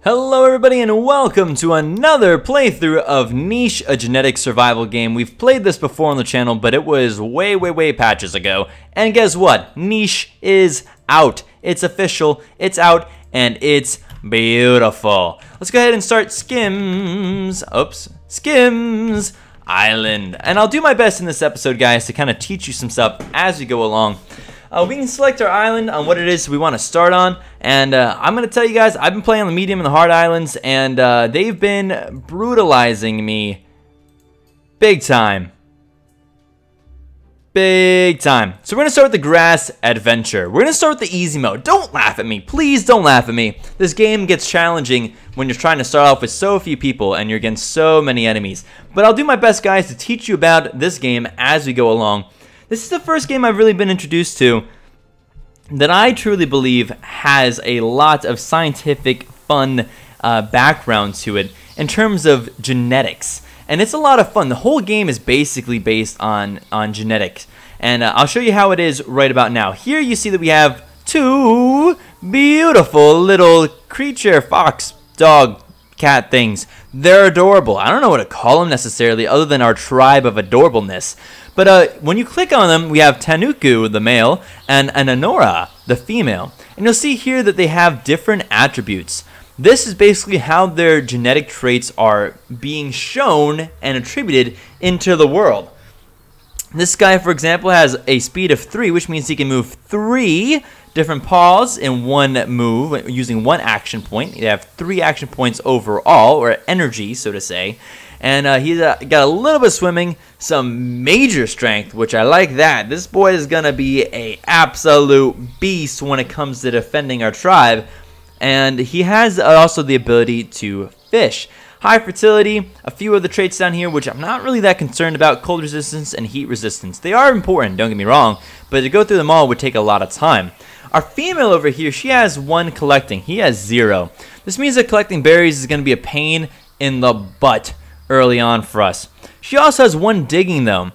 Hello everybody and welcome to another playthrough of Niche, a genetic survival game. We've played this before on the channel, but it was way patches ago. And guess what? Niche is out. It's official, it's out, and it's beautiful. Let's go ahead and start Skims Island. And I'll do my best in this episode, guys, to kind of teach you some stuff as we go along. We can select our island on what it is we want to start on, and I'm going to tell you guys, I've been playing on the medium and the hard islands, and they've been brutalizing me big time. Big time. So we're going to start with the grass adventure. We're going to start with the easy mode. Don't laugh at me. Please don't laugh at me. This game gets challenging when you're trying to start off with so few people and you're against so many enemies. But I'll do my best, guys, to teach you about this game as we go along. This is the first game I've really been introduced to that I truly believe has a lot of scientific, fun background to it in terms of genetics. And it's a lot of fun. The whole game is basically based on genetics. And I'll show you how it is right about now. Here you see that we have two beautiful little creature, fox, dog, cat things. They're adorable. I don't know what to call them necessarily other than our tribe of adorableness. But when you click on them, we have Tanuku, the male, and Anora, the female. And you'll see here that they have different attributes. This is basically how their genetic traits are being shown and attributed into the world. This guy, for example, has a speed of 3, which means he can move 3 different paws in one move using one action point. You have 3 action points overall, or energy, so to say. And he's got a little bit of swimming, some major strength, which I like that. This boy is going to be an absolute beast when it comes to defending our tribe. And he has also the ability to fish. High fertility, a few other traits down here, which I'm not really that concerned about. Cold resistance and heat resistance. They are important, don't get me wrong, but to go through them all would take a lot of time. Our female over here, she has 1 collecting. He has 0. This means that collecting berries is going to be a pain in the butt early on for us. She also has 1 digging though.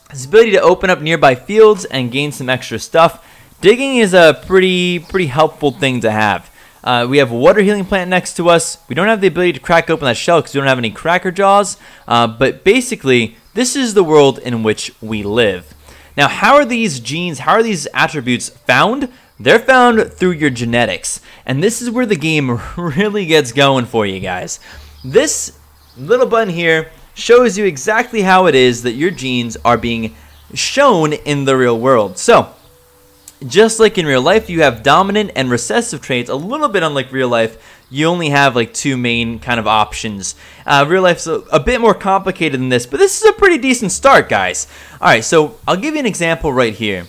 His ability to open up nearby fields and gain some extra stuff. Digging is a pretty helpful thing to have. We have a water healing plant next to us. We don't have the ability to crack open that shell because we don't have any cracker jaws. But basically, this is the world in which we live. Now, how are these genes, how are these attributes found? They're found through your genetics. And this is where the game really gets going for you guys. This little button here shows you exactly how it is that your genes are being shown in the real world. So, just like in real life, you have dominant and recessive traits. A little bit unlike real life, you only have like 2 main kind of options. Real life's a bit more complicated than this, but this is a pretty decent start, guys. Alright, so I'll give you an example right here.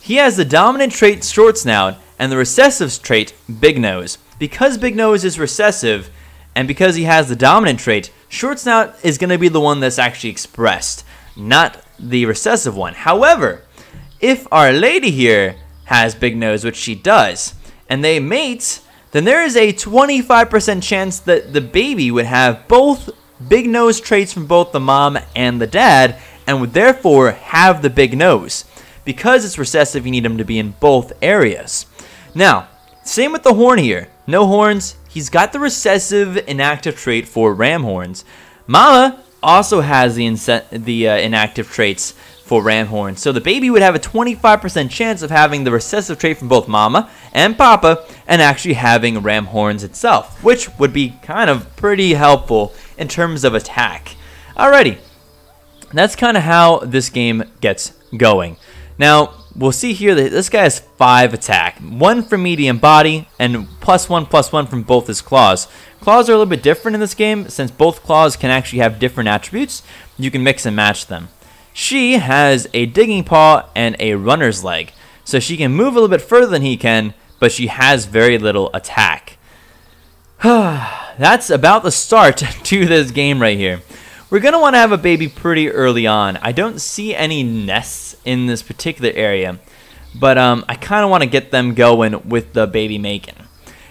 He has the dominant trait, short snout, and the recessive trait, big nose. Because big nose is recessive, and because he has the dominant trait, short snout is going to be the one that's actually expressed, not the recessive one. However, if our lady here has big nose, which she does, and they mate, then there is a 25% chance that the baby would have both big nose traits from both the mom and the dad, and would therefore have the big nose. Because it's recessive, you need him to be in both areas. Now, same with the horn here. No horns. He's got the recessive inactive trait for ram horns. Mama also has the inactive traits for ram horns. So the baby would have a 25% chance of having the recessive trait from both mama and papa and actually having ram horns itself, which would be kind of pretty helpful in terms of attack. Alrighty, that's kind of how this game gets going. Now, we'll see here that this guy has 5 attack, 1 from medium body, and +1/+1 from both his claws. Claws are a little bit different in this game, since both claws can actually have different attributes. You can mix and match them. She has a digging paw and a runner's leg, so she can move a little bit further than he can, but she has very little attack. That's about the start to this game right here. We're going to want to have a baby pretty early on. I don't see any nests in this particular area, but I kind of want to get them going with the baby making.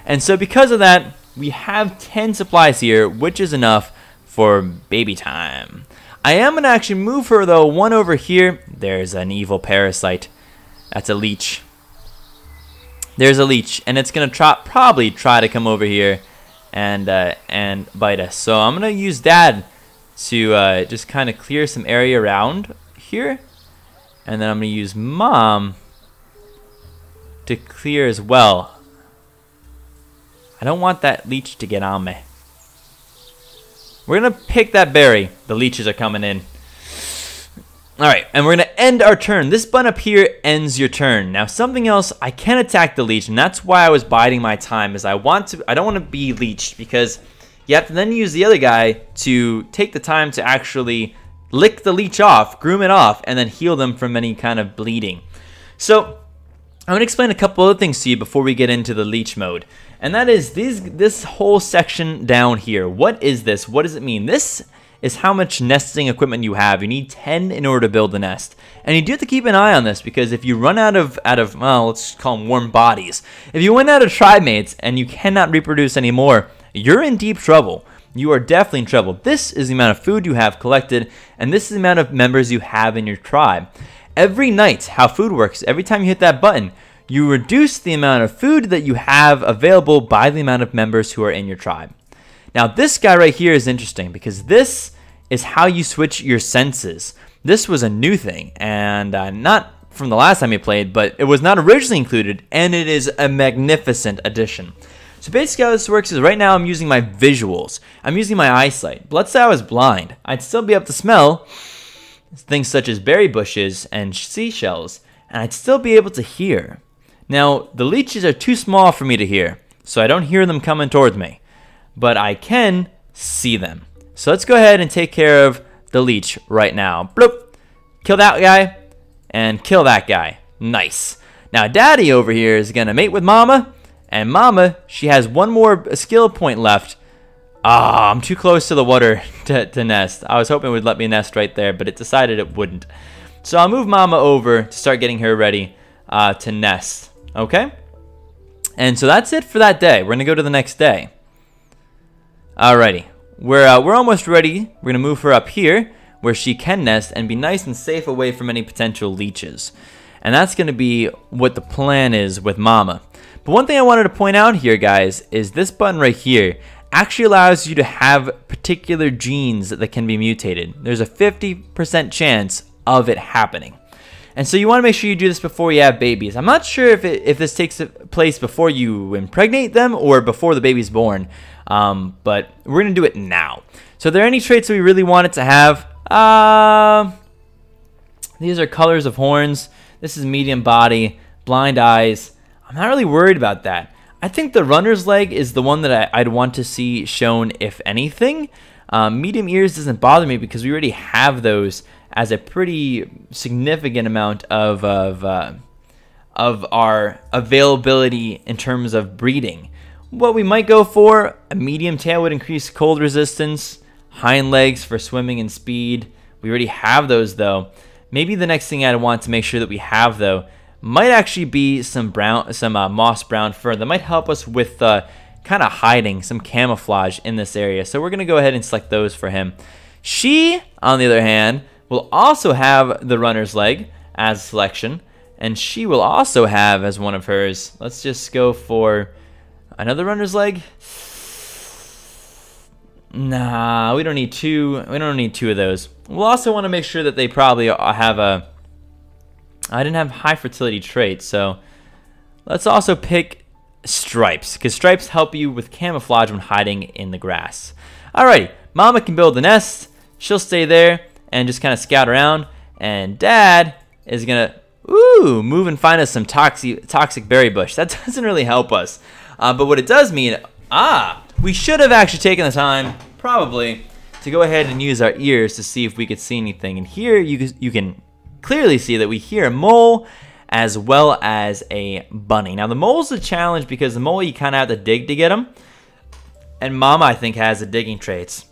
And so because of that, we have 10 supplies here, which is enough for baby time. I am going to actually move her, though, 1 over here. There's an evil parasite. That's a leech. There's a leech, and it's going to probably try to come over here and bite us. So I'm gonna use Dad to just kind of clear some area around here, and then I'm gonna use Mom to clear as well. I don't want that leech to get on me. We're gonna pick that berry. The leeches are coming in. Alright, and we're gonna end our turn. This button up here ends your turn. Now something else, I can attack the leech, and that's why I was biding my time, is I don't want to be leeched, because you have to then use the other guy to take the time to actually lick the leech off, groom it off, and then heal them from any kind of bleeding. So I'm gonna explain a couple other things to you before we get into the leech mode. And that is this whole section down here. What is this? What does it mean? This is how much nesting equipment you have. You need 10 in order to build a nest. And you do have to keep an eye on this, because if you run out of well, let's call them warm bodies. If you run out of tribe mates and you cannot reproduce anymore, you're in deep trouble. You are definitely in trouble. This is the amount of food you have collected, and this is the amount of members you have in your tribe. Every night, how food works, every time you hit that button, you reduce the amount of food that you have available by the amount of members who are in your tribe. Now this guy right here is interesting, because this is how you switch your senses. This was a new thing, and not from the last time you played, but it was not originally included, and it is a magnificent addition. So basically how this works is right now I'm using my visuals. I'm using my eyesight. But let's say I was blind. I'd still be able to smell things such as berry bushes and seashells, and I'd still be able to hear. Now, the leeches are too small for me to hear, so I don't hear them coming towards me, but I can see them. So let's go ahead and take care of the leech right now. Bloop. Kill that guy, and kill that guy. Nice. Now, Daddy over here is going to mate with Mama, and Mama, she has one more skill point left. Ah, I'm too close to the water to nest. I was hoping it would let me nest right there, but it decided it wouldn't. So I'll move Mama over to start getting her ready to nest. Okay? And so that's it for that day. We're going to go to the next day. Alrighty. We're almost ready. We're going to move her up here where she can nest and be nice and safe away from any potential leeches. And that's going to be what the plan is with Mama. But one thing I wanted to point out here, guys, is this button right here actually allows you to have particular genes that can be mutated. There's a 50% chance of it happening. And so you want to make sure you do this before you have babies. I'm not sure if this takes place before you impregnate them or before the baby's born, but we're going to do it now. So are there any traits that we really want it to have? These are colors of horns. This is medium body, blind eyes. I'm not really worried about that. I think the runner's leg is the one that I'd want to see shown, if anything. Medium ears doesn't bother me because we already have those as a pretty significant amount of our availability in terms of breeding. What we might go for, a medium tail would increase cold resistance, hind legs for swimming and speed. We already have those though. Maybe the next thing I'd want to make sure that we have though might actually be some moss brown fur that might help us with kind of hiding, some camouflage in this area. So we're going to go ahead and select those for him. She, on the other hand, will also have the runner's leg as selection, and she will also have as one of hers. Let's just go for another runner's leg. Nah, we don't need two. We don't need two of those. We'll also want to make sure that they probably have a... I didn't have high fertility traits, so let's also pick stripes, because stripes help you with camouflage when hiding in the grass. Alrighty, Mama can build the nest. She'll stay there and just kind of scout around, and Dad is gonna move and find us some toxic berry bush. That doesn't really help us, but what it does mean, we should have actually taken the time, probably, to go ahead and use our ears to see if we could see anything. And here you can clearly see that we hear a mole as well as a bunny. Now the mole's a challenge because the mole you kind of have to dig to get him, and Mama I think has the digging traits,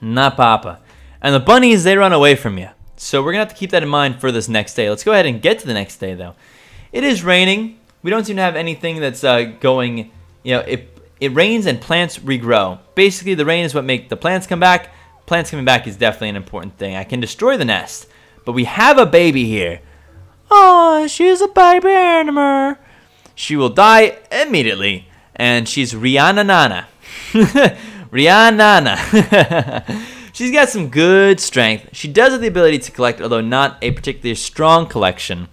not Papa. And the bunnies, they run away from you. So we're gonna have to keep that in mind for this next day. Let's go ahead and get to the next day though. It is raining. We don't seem to have anything that's going, it rains and plants regrow. Basically the rain is what makes the plants come back. Plants coming back is definitely an important thing. I can destroy the nest, but we have a baby here. Oh, she's a baby animal. She will die immediately, and she's Rihanna Nana. Rihanna. She's got some good strength. She does have the ability to collect, although not a particularly strong collection.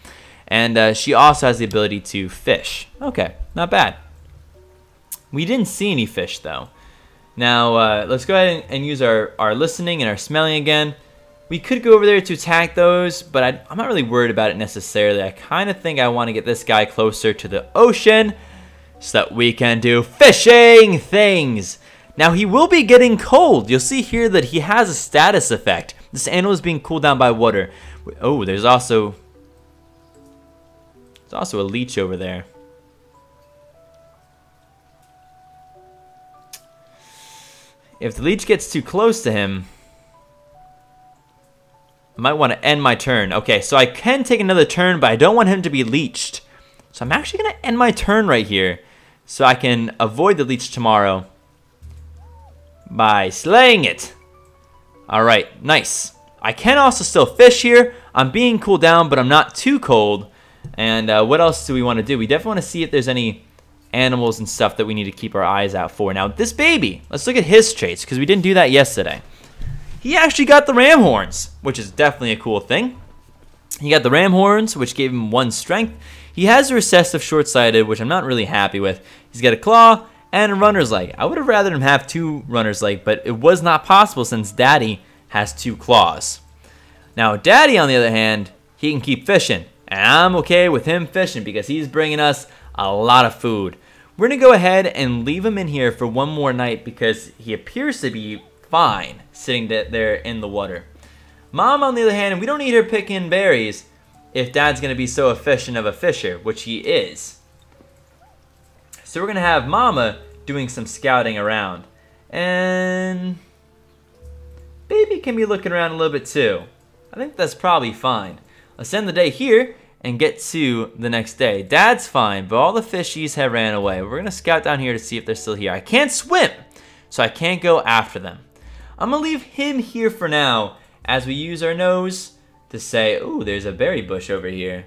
And she also has the ability to fish. Okay, not bad. We didn't see any fish, though. Now, let's go ahead and use our listening and our smelling again. We could go over there to attack those, but I'm not really worried about it necessarily. I kind of think I want to get this guy closer to the ocean so that we can do fishing things. Now, he will be getting cold. You'll see here that he has a status effect. This animal is being cooled down by water. Oh, there's also a leech over there. If the leech gets too close to him, I might want to end my turn. Okay, so I can take another turn, but I don't want him to be leeched. So I'm actually going to end my turn right here so I can avoid the leech tomorrow by slaying it. Alright, nice. I can also still fish here. I'm being cooled down, but I'm not too cold. And what else do we want to do? We definitely want to see if there's any animals and stuff that we need to keep our eyes out for. Now, this baby, let's look at his traits, because we didn't do that yesterday. He actually got the ram horns, which is definitely a cool thing. He got the ram horns, which gave him 1 strength. He has a recessive short-sighted, which I'm not really happy with. He's got a claw and a runner's leg. I would have rather him have 2 runner's leg, but it was not possible since Daddy has 2 claws. Now, Daddy, on the other hand, he can keep fishing. And I'm okay with him fishing because he's bringing us a lot of food. We're going to go ahead and leave him in here for 1 more night because he appears to be fine sitting there in the water. Mom, on the other hand, we don't need her picking berries if Dad's going to be so efficient of a fisher, which he is. So we're going to have Mama doing some scouting around. And Baby can be looking around a little bit too. I think that's probably fine. Let's end the day here and get to the next day. Dad's fine, but all the fishies have ran away. We're going to scout down here to see if they're still here. I can't swim, so I can't go after them. I'm going to leave him here for now as we use our nose to say, ooh, there's a berry bush over here.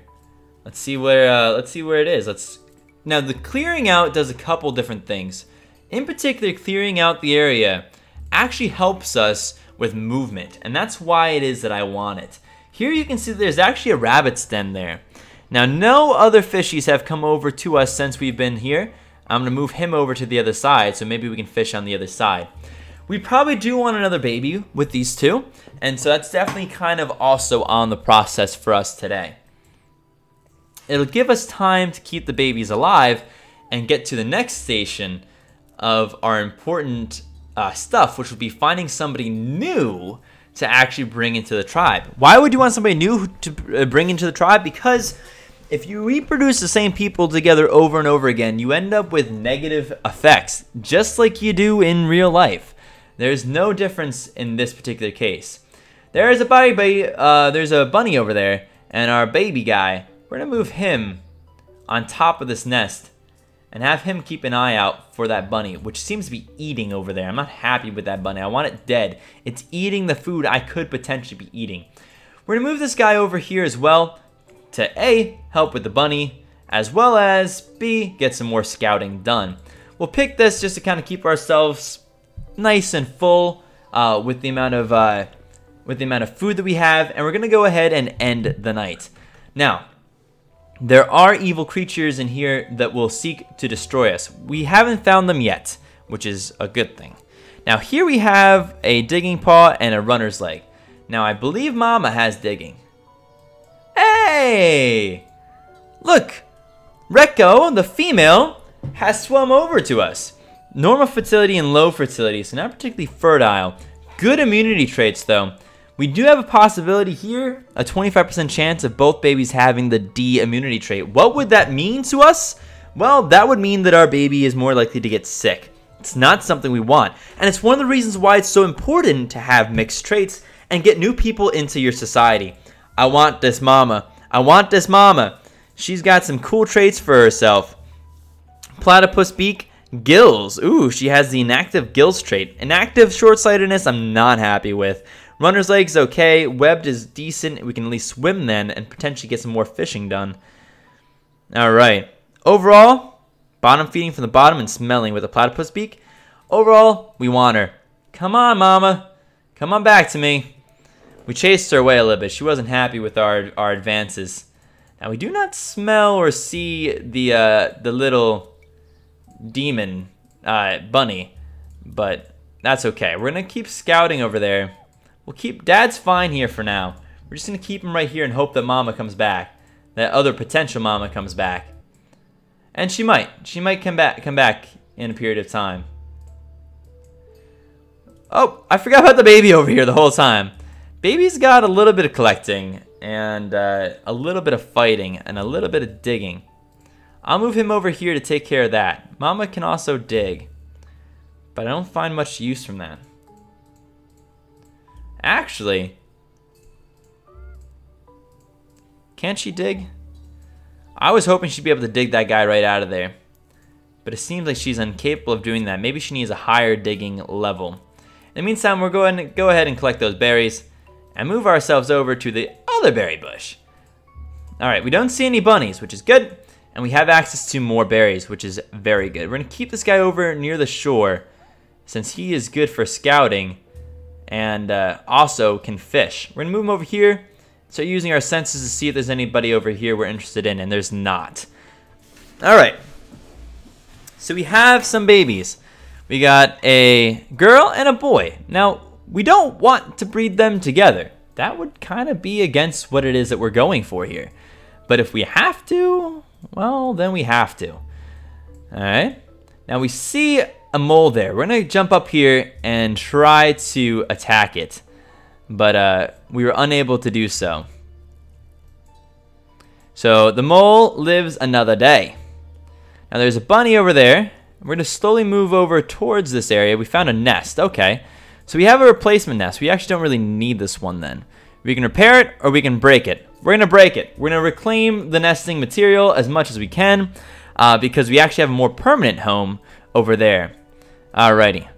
Let's see where it is. Now, the clearing out does a couple different things. In particular, clearing out the area actually helps us with movement, and that's why it is that I want it. Here you can see there's actually a rabbit's den there. Now, no other fishies have come over to us since we've been here. I'm going to move him over to the other side, so maybe we can fish on the other side. We probably do want another baby with these two, and so that's definitely kind of also on the process for us today. It'll give us time to keep the babies alive and get to the next station of our important stuff, which would be finding somebody new to actually bring into the tribe. Why would you want somebody new to bring into the tribe? Because if you reproduce the same people together over and over again, you end up with negative effects, just like you do in real life. There's no difference in this particular case. There's a bunny over there, and our baby guy, we're gonna move him on top of this nest and have him keep an eye out for that bunny, which seems to be eating over there. I'm not happy with that bunny. I want it dead. It's eating the food I could potentially be eating. We're gonna move this guy over here as well to A, help with the bunny, as well as B, get some more scouting done. We'll pick this just to kind of keep ourselves nice and full with the amount of food that we have, and we're gonna go ahead and end the night. Now, there are evil creatures in here that will seek to destroy us. We haven't found them yet, which is a good thing. Now, here we have a digging paw and a runner's leg. Now, I believe Mama has digging. Hey! Look! Rekko, the female, has swum over to us. Normal fertility and low fertility, so not particularly fertile. Good immunity traits, though. We do have a possibility here, a 25% chance of both babies having the D immunity trait. What would that mean to us? Well, that would mean that our baby is more likely to get sick. It's not something we want. And it's one of the reasons why it's so important to have mixed traits and get new people into your society. I want this mama. I want this mama. She's got some cool traits for herself. Platypus beak, gills. Ooh, she has the inactive gills trait. Inactive short-sightedness I'm not happy with. Runner's leg's okay. Webbed is decent. We can at least swim then and potentially get some more fishing done. Alright. Overall, Bottom feeding from the bottom and smelling with a platypus beak. Overall, we want her. Come on, mama. Come on back to me. We chased her away a little bit. She wasn't happy with our advances. Now, we do not smell or see the little demon bunny, but that's okay. We're going to keep scouting over there. We'll keep... Dad's fine here for now. We're just going to keep him right here and hope that mama comes back. That other potential mama comes back. And she might. She might come back in a period of time. Oh, I forgot about the baby over here the whole time. Baby's got a little bit of collecting and a little bit of fighting and a little bit of digging. I'll move him over here to take care of that. Mama can also dig, but I don't find much use from that. Actually, can't she dig? I was hoping she'd be able to dig that guy right out of there, but it seems like she's incapable of doing that. Maybe she needs a higher digging level. In the meantime, we're going to go ahead and collect those berries and move ourselves over to the other berry bush. Alright, we don't see any bunnies, which is good, and we have access to more berries, which is very good. We're going to keep this guy over near the shore since he is good for scouting and also can fish. We're going to move him over here, start using our senses to see if there's anybody over here we're interested in, and there's not. Alright, so we have some babies. We got a girl and a boy. Now, we don't want to breed them together. That would kind of be against what it is that we're going for here. But if we have to, well, then we have to. Alright. Now we see a mole there. We're going to jump up here and try to attack it. But we were unable to do so. So the mole lives another day. Now there's a bunny over there. We're going to slowly move over towards this area. We found a nest. Okay. So we have a replacement nest. We actually don't really need this one then. We can repair it or we can break it. We're going to break it. We're going to reclaim the nesting material as much as we can because we actually have a more permanent home over there. Alrighty.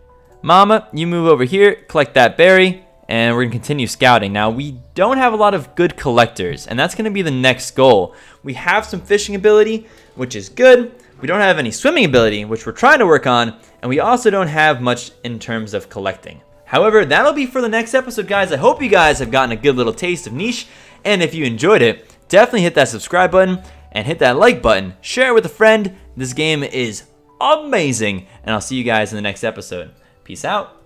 Mama, you move over here, collect that berry, and we're going to continue scouting. Now, we don't have a lot of good collectors, and that's going to be the next goal. We have some fishing ability, which is good. We don't have any swimming ability, which we're trying to work on, and we also don't have much in terms of collecting. However, that'll be for the next episode, guys. I hope you guys have gotten a good little taste of Niche, and if you enjoyed it, definitely hit that subscribe button and hit that like button. Share it with a friend. This game is amazing, and I'll see you guys in the next episode. Peace out.